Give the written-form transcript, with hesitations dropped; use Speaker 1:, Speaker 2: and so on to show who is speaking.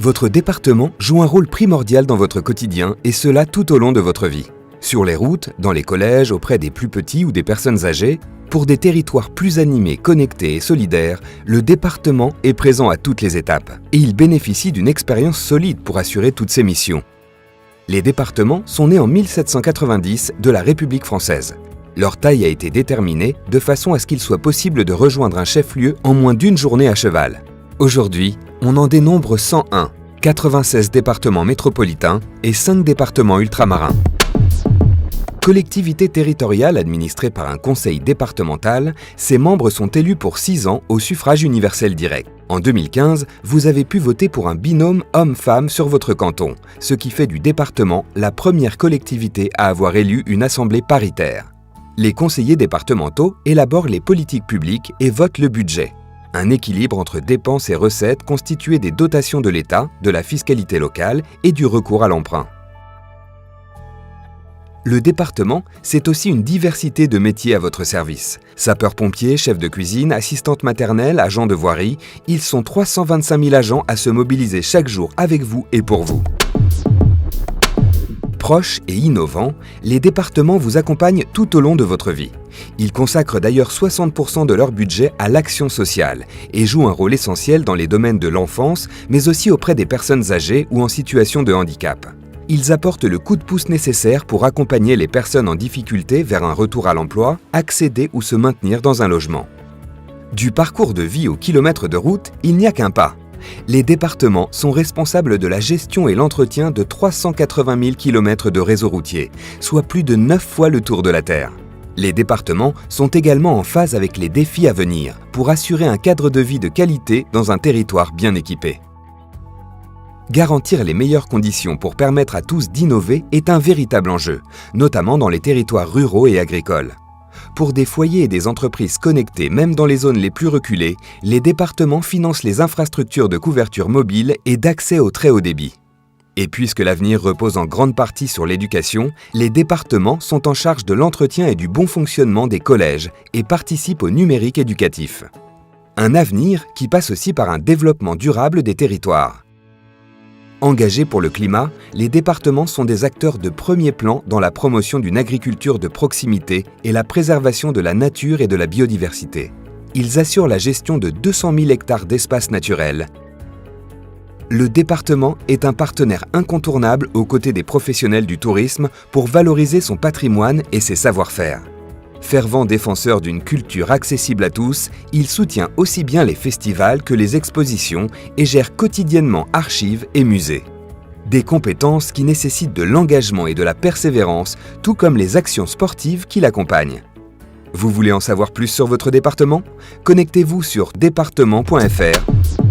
Speaker 1: Votre département joue un rôle primordial dans votre quotidien et cela tout au long de votre vie. Sur les routes, dans les collèges, auprès des plus petits ou des personnes âgées, pour des territoires plus animés, connectés et solidaires, le département est présent à toutes les étapes et il bénéficie d'une expérience solide pour assurer toutes ces missions. Les départements sont nés en 1790 de la République française. Leur taille a été déterminée de façon à ce qu'il soit possible de rejoindre un chef-lieu en moins d'une journée à cheval. Aujourd'hui, on en dénombre 101, 96 départements métropolitains et 5 départements ultramarins. Collectivité territoriale administrée par un conseil départemental, ses membres sont élus pour 6 ans au suffrage universel direct. En 2015, vous avez pu voter pour un binôme homme-femme sur votre canton, ce qui fait du département la première collectivité à avoir élu une assemblée paritaire. Les conseillers départementaux élaborent les politiques publiques et votent le budget. Un équilibre entre dépenses et recettes constitué des dotations de l'État, de la fiscalité locale et du recours à l'emprunt. Le département, c'est aussi une diversité de métiers à votre service. Sapeurs-pompiers, chefs de cuisine, assistantes maternelles, agents de voirie, ils sont 325 000 agents à se mobiliser chaque jour avec vous et pour vous. Proches et innovants, les départements vous accompagnent tout au long de votre vie. Ils consacrent d'ailleurs 60% de leur budget à l'action sociale et jouent un rôle essentiel dans les domaines de l'enfance, mais aussi auprès des personnes âgées ou en situation de handicap. Ils apportent le coup de pouce nécessaire pour accompagner les personnes en difficulté vers un retour à l'emploi, accéder ou se maintenir dans un logement. Du parcours de vie au kilomètre de route, il n'y a qu'un pas. Les départements sont responsables de la gestion et l'entretien de 380 000 km de réseau routier, soit plus de 9 fois le tour de la Terre. Les départements sont également en phase avec les défis à venir pour assurer un cadre de vie de qualité dans un territoire bien équipé. Garantir les meilleures conditions pour permettre à tous d'innover est un véritable enjeu, notamment dans les territoires ruraux et agricoles. Pour des foyers et des entreprises connectés, même dans les zones les plus reculées, les départements financent les infrastructures de couverture mobile et d'accès au très haut débit. Et puisque l'avenir repose en grande partie sur l'éducation, les départements sont en charge de l'entretien et du bon fonctionnement des collèges et participent au numérique éducatif. Un avenir qui passe aussi par un développement durable des territoires. Engagés pour le climat, les départements sont des acteurs de premier plan dans la promotion d'une agriculture de proximité et la préservation de la nature et de la biodiversité. Ils assurent la gestion de 200 000 hectares d'espaces naturels. Le département est un partenaire incontournable aux côtés des professionnels du tourisme pour valoriser son patrimoine et ses savoir-faire. Fervent défenseur d'une culture accessible à tous, il soutient aussi bien les festivals que les expositions et gère quotidiennement archives et musées. Des compétences qui nécessitent de l'engagement et de la persévérance, tout comme les actions sportives qui l'accompagnent. Vous voulez en savoir plus sur votre département ? Connectez-vous sur département.fr